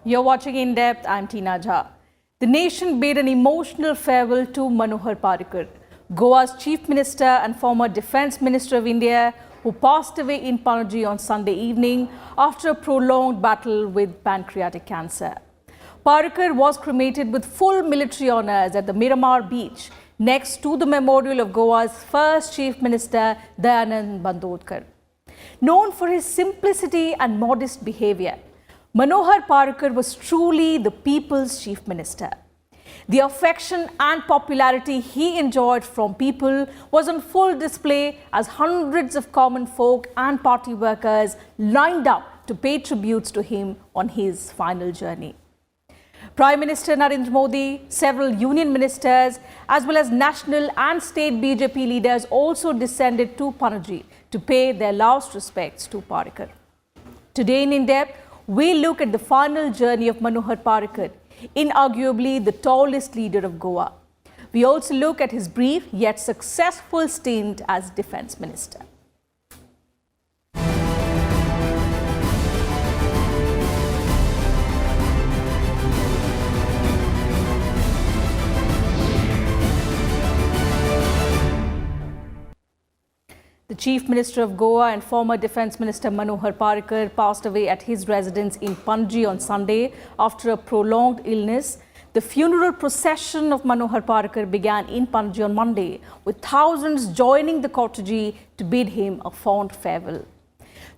You're watching In Depth. I'm Tina Jha. The nation bade an emotional farewell to Manohar Parrikar, Goa's Chief Minister and former Defence Minister of India, who passed away in Panaji on Sunday evening after a prolonged battle with pancreatic cancer. Parrikar was cremated with full military honours at the Miramar beach, next to the memorial of Goa's first Chief Minister, Dayanand Bandodkar. Known for his simplicity and modest behaviour, Manohar Parrikar was truly the people's chief minister. The affection and popularity he enjoyed from people was on full display as hundreds of common folk and party workers lined up to pay tributes to him on his final journey. Prime Minister Narendra Modi, several union ministers, as well as national and state BJP leaders also descended to Panaji to pay their last respects to Parrikar. Today in Depth, we look at the final journey of Manohar Parrikar, inarguably the tallest leader of Goa. We also look at his brief yet successful stint as Defence Minister. The Chief Minister of Goa and former Defence Minister Manohar Parrikar passed away at his residence in Panaji on Sunday after a prolonged illness. The funeral procession of Manohar Parrikar began in Panaji on Monday, with thousands joining the cortege to bid him a fond farewell.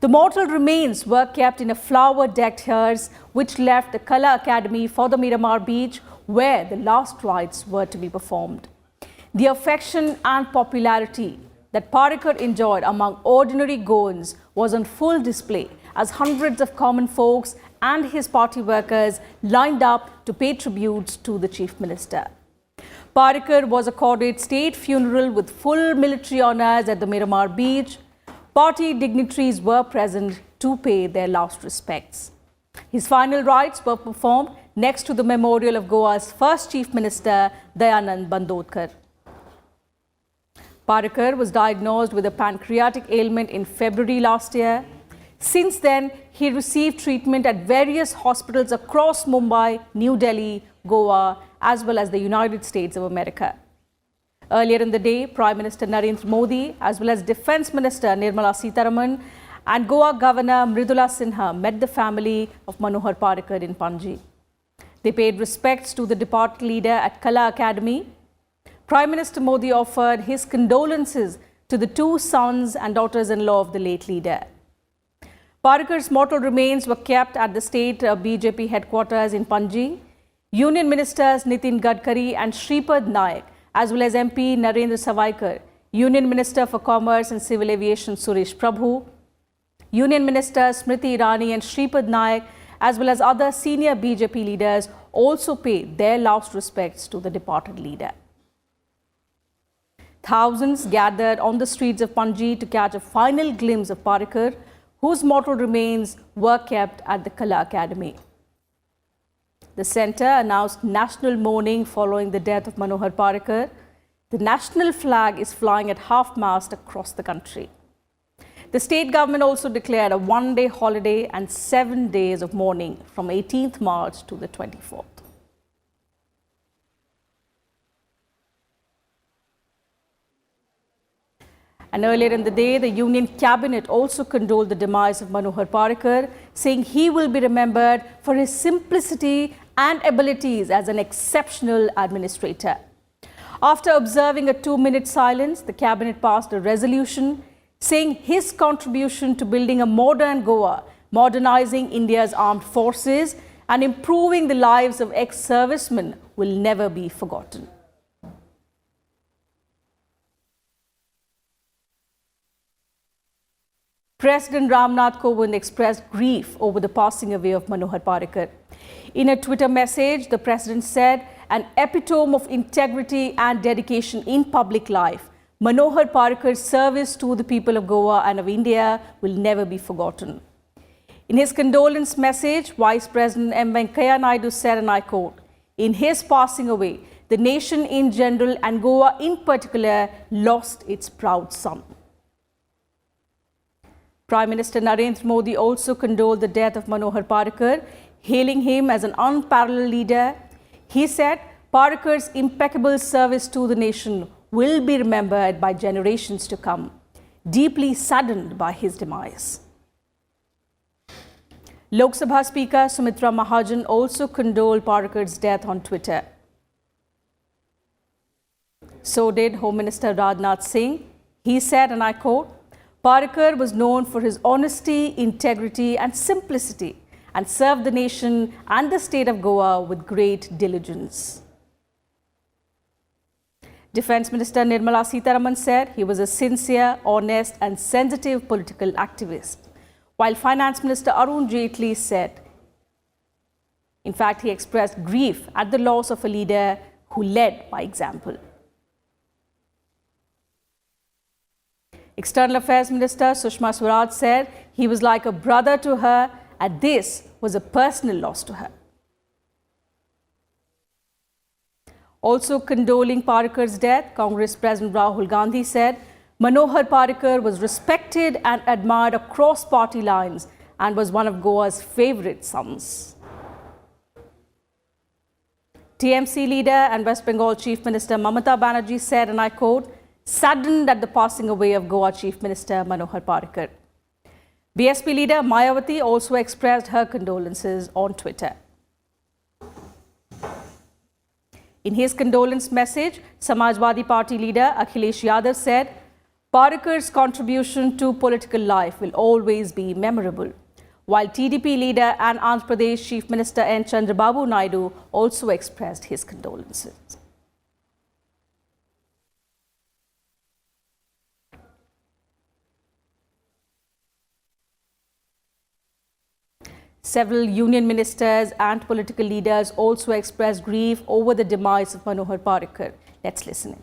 The mortal remains were kept in a flower-decked hearse which left the Kala Academy for the Miramar beach, where the last rites were to be performed. The affection and popularity that Parrikar enjoyed among ordinary Goans was on full display as hundreds of common folks and his party workers lined up to pay tributes to the Chief Minister. Parrikar was accorded state funeral with full military honours at the Miramar beach. Party dignitaries were present to pay their last respects. His final rites were performed next to the memorial of Goa's first Chief Minister, Dayanand Bandodkar. Parrikar was diagnosed with a pancreatic ailment in February last year. Since then, he received treatment at various hospitals across Mumbai, New Delhi, Goa, as well as the United States of America. Earlier in the day, Prime Minister Narendra Modi, as well as Defence Minister Nirmala Sitharaman and Goa Governor Mridula Sinha met the family of Manohar Parrikar in Panaji. They paid respects to the departed leader at Kala Academy. Prime Minister Modi offered his condolences to the two sons and daughters-in-law of the late leader. Parrikar's mortal remains were kept at the state BJP headquarters in Panaji. Union Ministers Nitin Gadkari and Shripad Naik, as well as MP Narendra Savaikar, Union Minister for Commerce and Civil Aviation Suresh Prabhu, Union Ministers Smriti Irani and Shripad Naik, as well as other senior BJP leaders also paid their last respects to the departed leader. Thousands gathered on the streets of Panaji to catch a final glimpse of Parrikar, whose mortal remains were kept at the Kala Academy. The centre announced national mourning following the death of Manohar Parrikar. The national flag is flying at half-mast across the country. The state government also declared a one-day holiday and 7 days of mourning from 18th March to the 24th. And earlier in the day, the Union Cabinet also condoled the demise of Manohar Parrikar, saying he will be remembered for his simplicity and abilities as an exceptional administrator. After observing a 2-minute silence, the Cabinet passed a resolution saying his contribution to building a modern Goa, modernizing India's armed forces and improving the lives of ex-servicemen will never be forgotten. President Ramnath Kovind expressed grief over the passing away of Manohar Parrikar. In a Twitter message, the President said, an epitome of integrity and dedication in public life, Manohar Parrikar's service to the people of Goa and of India will never be forgotten. In his condolence message, Vice President M. Venkaiah Naidu said, and I quote, in his passing away, the nation in general and Goa in particular lost its proud son. Prime Minister Narendra Modi also condoled the death of Manohar Parrikar. Hailing him as an unparalleled leader, he said Parrikar's impeccable service to the nation will be remembered by generations to come, deeply saddened by his demise. Lok Sabha Speaker Sumitra Mahajan also condoled Parrikar's death on Twitter. So did Home Minister Rajnath Singh. He said, and I quote, "Parrikar was known for his honesty, integrity and simplicity and served the nation and the state of Goa with great diligence." Defence Minister Nirmala Sitharaman said he was a sincere, honest and sensitive political activist, while Finance Minister Arun Jaitley said, in fact, he expressed grief at the loss of a leader who led by example. External Affairs Minister Sushma Swaraj said he was like a brother to her and this was a personal loss to her. Also condoling Parrikar's death, Congress President Rahul Gandhi said Manohar Parrikar was respected and admired across party lines and was one of Goa's favourite sons. TMC leader and West Bengal Chief Minister Mamata Banerjee said, and I quote, "Saddened at the passing away of Goa Chief Minister Manohar Parrikar." BSP leader Mayawati also expressed her condolences on Twitter. In his condolence message, Samajwadi Party leader Akhilesh Yadav said, "Parrikar's contribution to political life will always be memorable," while TDP leader and Andhra Pradesh Chief Minister N. Chandrababu Naidu also expressed his condolences. Several union ministers and political leaders also expressed grief over the demise of Manohar Parrikar. Let's listen in.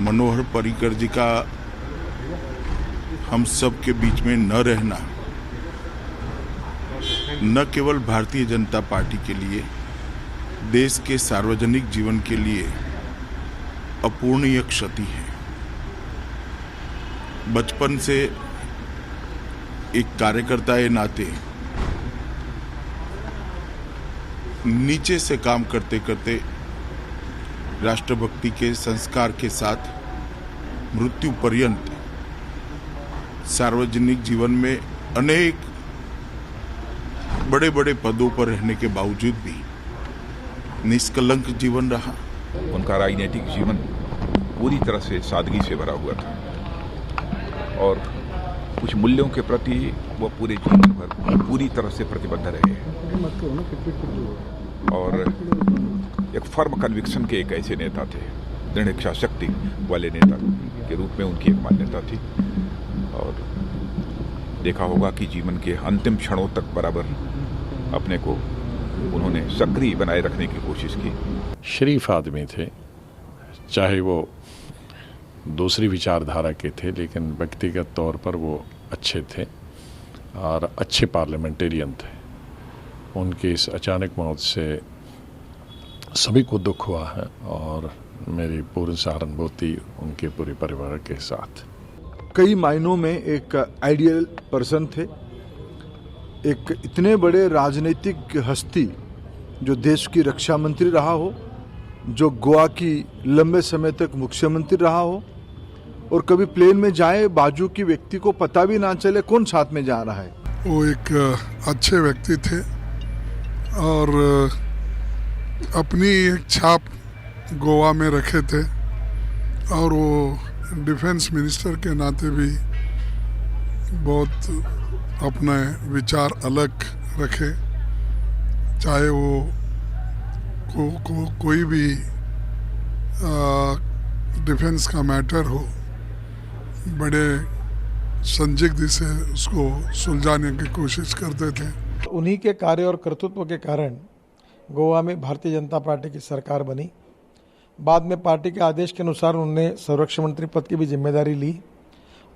Manohar Parrikar जी का हम सब के बीच में न रहना न केवल Bharatiya Janata party के लिए, देश के सार्वजनिक जीवन के लिए अपूर्णीय क्षति है। बचपन से एक कार्यकर्ता के नाते नीचे से काम करते करते राष्ट्रभक्ति के संस्कार के साथ मृत्यु पर्यंत सार्वजनिक जीवन में अनेक बड़े बड़े पदों पर रहने के बावजूद भी निष्कलंक जीवन रहा। उनका राजनीतिक जीवन पूरी तरह से सादगी से भरा हुआ था और कुछ मूल्यों के प्रति वो पूरे जीवन भर पूरी तरह से प्रतिबद्ध रहे और एक फर्म कन्विक्शन के एक ऐसे नेता थे, दृढ़ इच्छा शक्ति वाले नेता के रूप में उनकी एक मान्यता थी और देखा होगा कि जीवन के अंतिम क्षणों तक बराबर अपने को उन्होंने सक्रिय बनाए रखने की कोशिश की। शरीफ आदमी थे, चाहे वो दूसरी विचारधारा के थे, लेकिन व्यक्तिगत तौर पर वो अच्छे थे और अच्छे पार्लियामेंटेरियन थे। उनकी इस अचानक मौत से सभी को दुख हुआ है और मेरी पूरी सहानुभूति उनके पूरे परिवार के साथ। कई मायनों में एक आइडियल पर्सन थे, एक इतने बड़े राजनीतिक हस्ती जो देश की रक्षा मंत्री रहा हो, जो गोवा की लंबे समय तक मुख्यमंत्री रहा हो और कभी प्लेन में जाए बाजू की व्यक्ति को पता भी ना चले कौन साथ में जा रहा है। वो एक अच्छे व्यक्ति थे और अपनी एक छाप गोवा में रखे थे और वो डिफेंस मिनिस्टर के नाते भी बहुत अपने विचार अलग रखे, चाहे वो कोई भी डिफेंस का मैटर हो, बड़े संदिग्ध से उसको सुलझाने की कोशिश करते थे। उन्हीं के कार्य और कर्तृत्व के कारण गोवा में भारतीय जनता पार्टी की सरकार बनी। बाद में पार्टी के आदेश के अनुसार उन्होंने संरक्षण मंत्री पद की भी जिम्मेदारी ली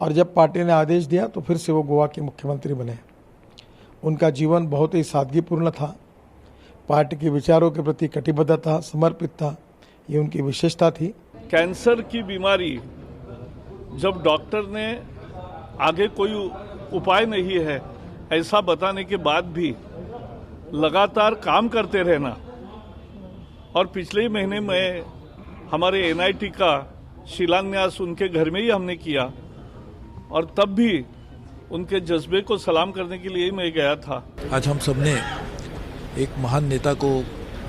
और जब पार्टी ने आदेश दिया तो फिर से वो गोवा के मुख्यमंत्री बने। उनका जीवन बहुत ही सादगीपूर्ण था, पार्टी के विचारों के प्रति कटिबद्ध था, समर्पित था, ये उनकी विशेषता थी। कैंसर की बीमारी जब डॉक्टर ने आगे कोई उपाय नहीं है ऐसा बताने के बाद भी लगातार काम करते रहना, और पिछले ही महीने में हमारे एनआईटी का शिलान्यास उनके घर में ही हमने किया, और तब भी उनके जज्बे को सलाम करने के लिए मैं गया था। आज हम सबने एक महान नेता को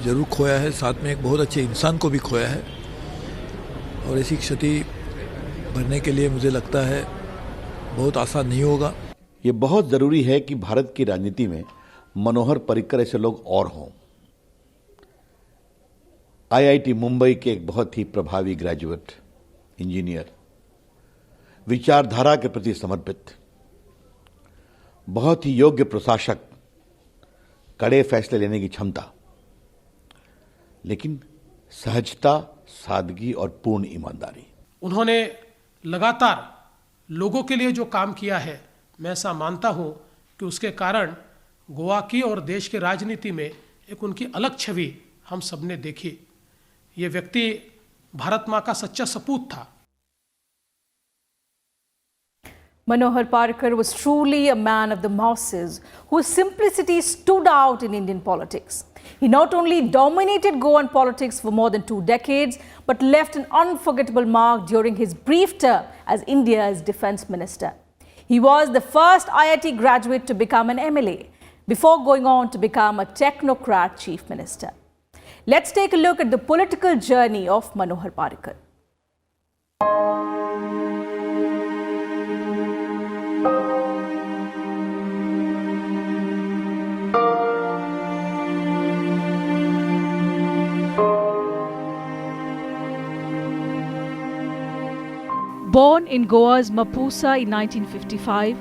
जरूर खोया है, साथ में एक बहुत अच्छे इंसान को भी खोया है, और ऐसी क्षति भरने के लिए मुझे लगता है बहुत आसान नहीं होगा। ये बहुत ज़रूरी है कि भारत की राजनीति में मनोहर पर्रिकर ऐसे लोग और हों। आईआईटी मुंबई के एक बहुत ही प्रभावी ग्रेजुएट, इंजीनियर, विचारधारा के प्रति समर्पित, बहुत ही योग्य प्रशासक, कड़े फैसले लेने की क्षमता, लेकिन सहजता, सादगी और पूर्ण ईमानदारी। उन्होंने लगातार लोगों के लिए जो काम किया है, मैं ऐसा मानता हूं कि उसके कारण गोवा की और देश की राजनीति में एक उनकी अलग छवि हम सबने देखी। ये व्यक्ति भारत माँ का सच्चा सपूत था। Manohar Parrikar was truly a man of the masses whose simplicity stood out in Indian politics. He not only dominated Goan politics for more than 2 decades, but left an unforgettable mark during his brief term as India's Defence Minister. He was the first IIT graduate to become an MLA, before going on to become a technocrat Chief Minister. Let's take a look at the political journey of Manohar Parrikar. Born in Goa's Mapusa in 1955,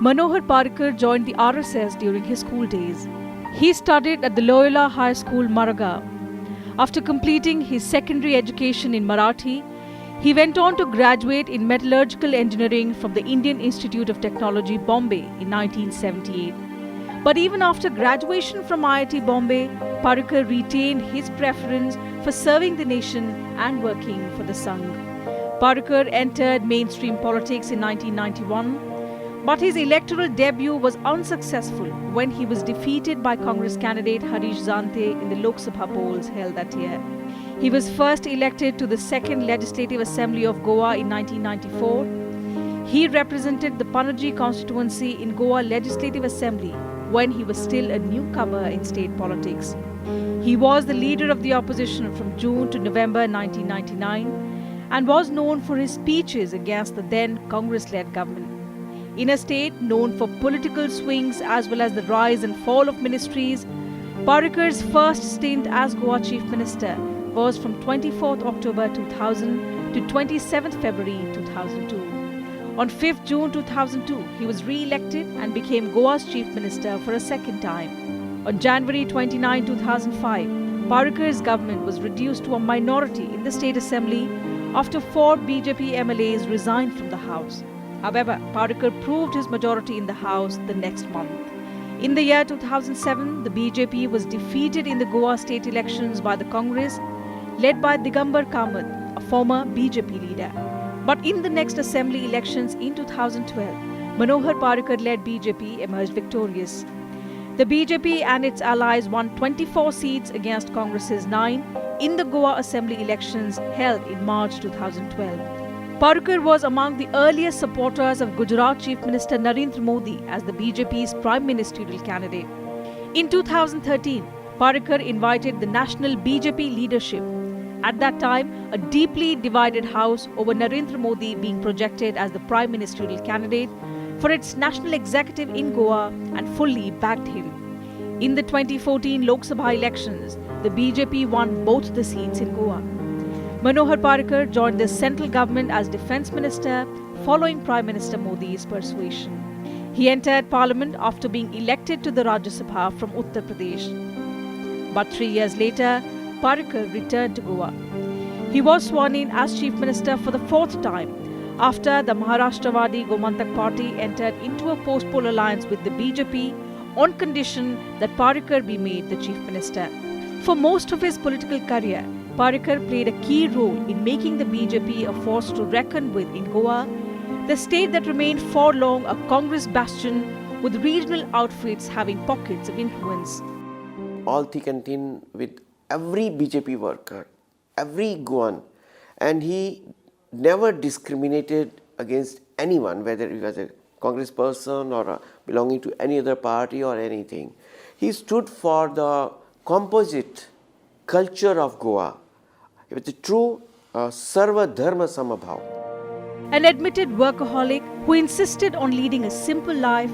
Manohar Parrikar joined the RSS during his school days. He studied at the Loyola High School, Maragao. After completing his secondary education in Marathi, he went on to graduate in metallurgical engineering from the Indian Institute of Technology, Bombay in 1978. But even after graduation from IIT Bombay, Parrikar retained his preference for serving the nation and working for the Sangh. Parrikar entered mainstream politics in 1991, but his electoral debut was unsuccessful when he was defeated by Congress candidate Harish Zante in the Lok Sabha polls held that year. He was first elected to the 2nd Legislative Assembly of Goa in 1994. He represented the Panaji constituency in Goa Legislative Assembly when he was still a newcomer in state politics. He was the leader of the opposition from June to November 1999 and was known for his speeches against the then Congress-led government. In a state known for political swings as well as the rise and fall of ministries, Parrikar's first stint as Goa Chief Minister was from 24th October 2000 to 27th February 2002. On 5th June 2002, he was re-elected and became Goa's Chief Minister for a second time. On January 29, 2005, Parrikar's government was reduced to a minority in the State Assembly after 4 BJP MLAs resigned from the House. However, Parrikar proved his majority in the House the next month. In the year 2007, the BJP was defeated in the Goa state elections by the Congress, led by Digambar Kamath, a former BJP leader. But in the next assembly elections in 2012, Manohar Parrikar-led BJP emerged victorious. The BJP and its allies won 24 seats against Congress's 9 in the Goa assembly elections held in March 2012. Parrikar was among the earliest supporters of Gujarat Chief Minister Narendra Modi as the BJP's prime ministerial candidate. In 2013, Parrikar invited the national BJP leadership. At that time, a deeply divided house over Narendra Modi being projected as the prime ministerial candidate for its national executive in Goa and fully backed him. In the 2014 Lok Sabha elections, the BJP won both the seats in Goa. Manohar Parrikar joined the central government as Defence Minister following Prime Minister Modi's persuasion. He entered Parliament after being elected to the Rajya Sabha from Uttar Pradesh. But 3 years later, Parrikar returned to Goa. He was sworn in as Chief Minister for the 4th time after the Maharashtravadi Gomantak Party entered into a post-poll alliance with the BJP on condition that Parrikar be made the Chief Minister. For most of his political career, Parrikar played a key role in making the BJP a force to reckon with in Goa, the state that remained for long a Congress bastion with regional outfits having pockets of influence. All thick and thin with every BJP worker, every Goan, and he never discriminated against anyone, whether he was a Congress person or belonging to any other party or anything. He stood for the composite culture of Goa with a true Sarva Dharma Samabhav. An admitted workaholic who insisted on leading a simple life,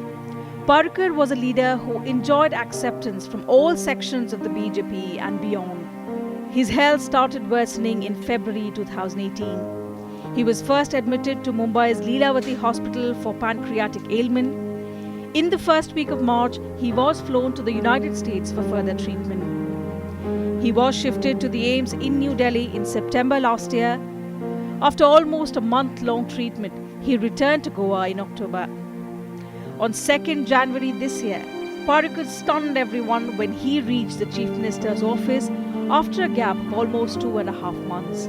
Parrikar was a leader who enjoyed acceptance from all sections of the BJP and beyond. His health started worsening in February 2018. He was first admitted to Mumbai's Leelavati Hospital for pancreatic ailment. In the first week of March, he was flown to the United States for further treatment. He was shifted to the AIIMS in New Delhi in September last year. After almost a month-long treatment, he returned to Goa in October. On 2nd January this year, Parrikar stunned everyone when he reached the Chief Minister's office after a gap of almost 2.5 months.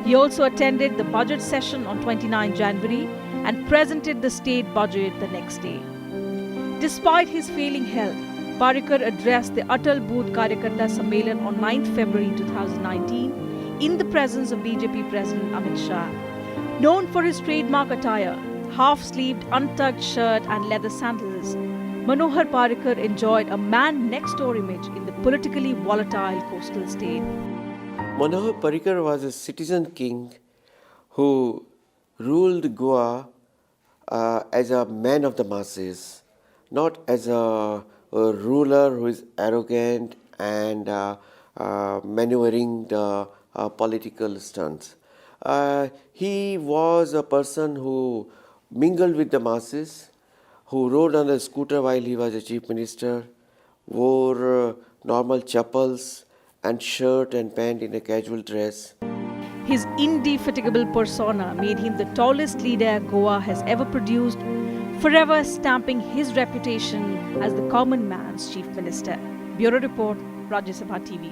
He also attended the budget session on 29 January and presented the state budget the next day. Despite his failing health, Parrikar addressed the Atal Booth Karyakarta Sammelan on 9th February 2019 in the presence of BJP President Amit Shah. Known for his trademark attire, half-sleeved untucked shirt and leather sandals, Manohar Parrikar enjoyed a man-next-door image in the politically volatile coastal state. Manohar Parrikar was a citizen king who ruled Goa as a man of the masses, not as a ruler who is arrogant and maneuvering the political stunts. He was a person who mingled with the masses, who rode on a scooter while he was a chief minister, wore normal chappals and shirt and pant in a casual dress. His indefatigable persona made him the tallest leader Goa has ever produced, forever stamping his reputation as the common man's chief minister. Bureau Report, Rajya Sabha TV.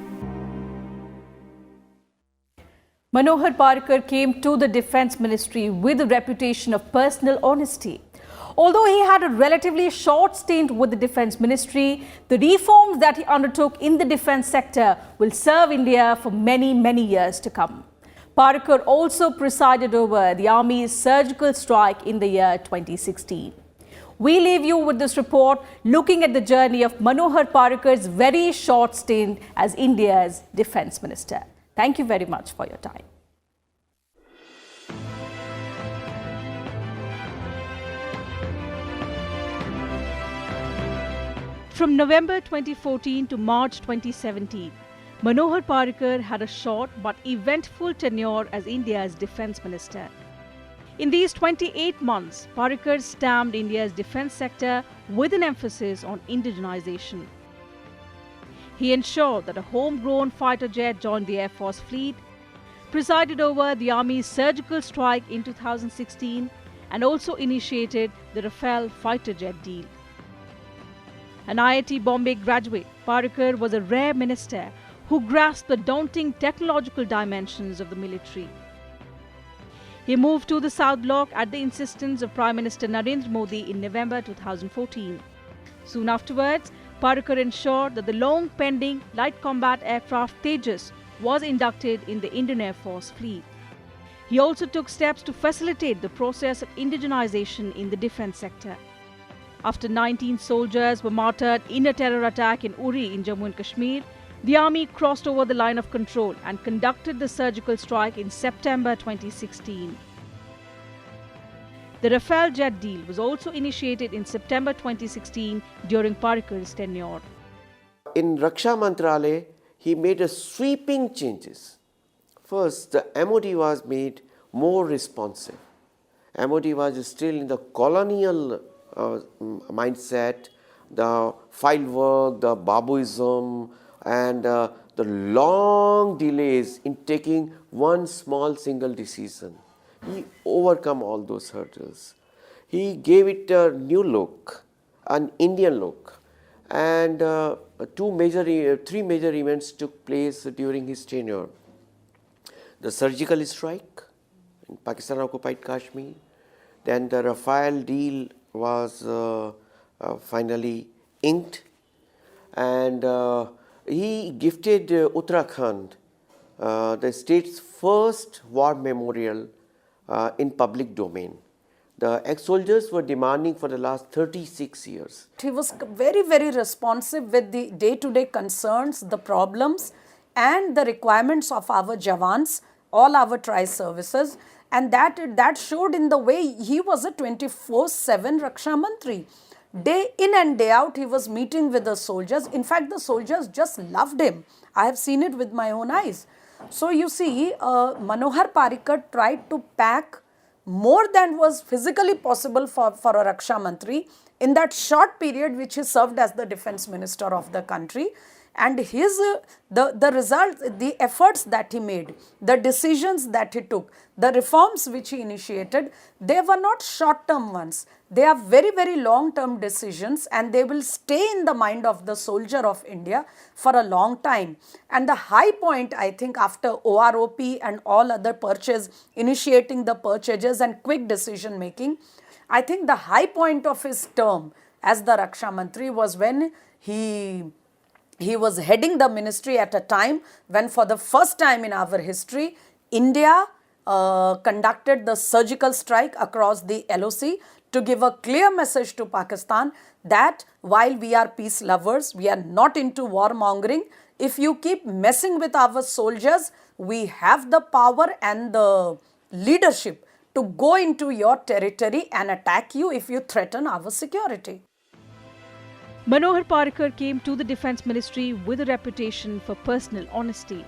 Manohar Parrikar came to the Defence Ministry with a reputation of personal honesty. Although he had a relatively short stint with the Defence Ministry, the reforms that he undertook in the defence sector will serve India for many, many years to come. Parrikar also presided over the Army's surgical strike in the year 2016. We leave you with this report looking at the journey of Manohar Parrikar's very short stint as India's Defence Minister. Thank you very much for your time. From November 2014 to March 2017, Manohar Parrikar had a short but eventful tenure as India's Defence Minister. In these 28 months, Parrikar stamped India's defence sector with an emphasis on indigenization. He ensured that a homegrown fighter jet joined the Air Force fleet, presided over the Army's surgical strike in 2016, and also initiated the Rafale fighter jet deal. An IIT Bombay graduate, Parrikar was a rare minister who grasped the daunting technological dimensions of the military. He moved to the South Block at the insistence of Prime Minister Narendra Modi in November 2014. Soon afterwards, Parrikar ensured that the long-pending light combat aircraft Tejas was inducted in the Indian Air Force fleet. He also took steps to facilitate the process of indigenization in the defence sector. After 19 soldiers were martyred in a terror attack in Uri in Jammu and Kashmir, the army crossed over the line of control and conducted the surgical strike in September 2016. The Rafale jet deal was also initiated in September 2016 during Parrikar's tenure. In Raksha Mantralaya, he made a sweeping changes. First, the MOD was made more responsive. MOD was still in the colonial mindset, the file work, the Babuism, and the long delays in taking one small single decision. He overcome all those hurdles. He gave it a new look, an Indian look, and three major events took place during his tenure. The surgical strike in Pakistan occupied Kashmir, then the Rafale deal was finally inked, and he gifted Uttarakhand the state's first war memorial in public domain. The ex-soldiers were demanding for the last 36 years. He was very, very responsive with the day-to-day concerns, the problems and the requirements of our Jawans, all our tri-services, and that showed in the way he was a 24/7 Raksha Mantri. Day in and day out he was meeting with the soldiers. In fact, the soldiers just loved him. I have seen it with my own eyes. So you see, Manohar Parrikar tried to pack more than was physically possible for a Raksha Mantri in that short period which he served as the defense minister of the country. And his the results, the efforts that he made, the decisions that he took, the reforms which he initiated, they were not short-term ones. They are very, very long-term decisions, and they will stay in the mind of the soldier of India for a long time. And the high point, I think, after OROP and all other initiating the purchases and quick decision making, I think the high point of his term as the Raksha Mantri was when he was heading the ministry at a time when, for the first time in our history, India conducted the surgical strike across the LOC to give a clear message to Pakistan that while we are peace lovers, we are not into warmongering. If you keep messing with our soldiers, we have the power and the leadership to go into your territory and attack you if you threaten our security. Manohar Parrikar came to the Defence Ministry with a reputation for personal honesty.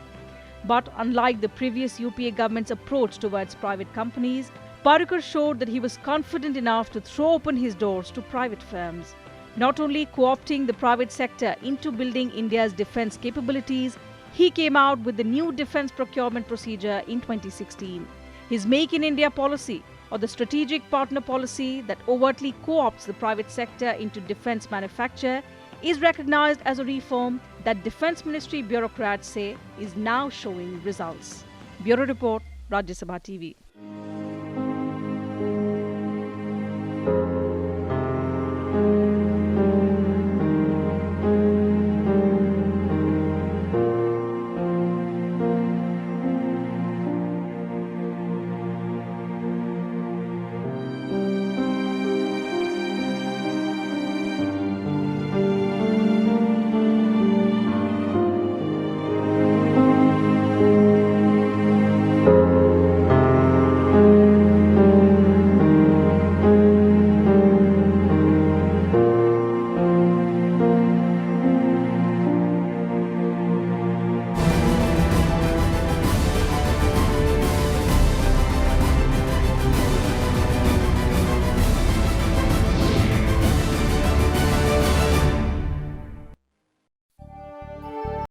But unlike the previous UPA government's approach towards private companies, Parrikar showed that he was confident enough to throw open his doors to private firms, not only co-opting the private sector into building India's defence capabilities. He came out with the new defence procurement procedure in 2016. His Make in India policy, or the strategic partner policy that overtly co-opts the private sector into defence manufacture, is recognized as a reform that Defence Ministry bureaucrats say is now showing results. Bureau Report, Rajya Sabha TV.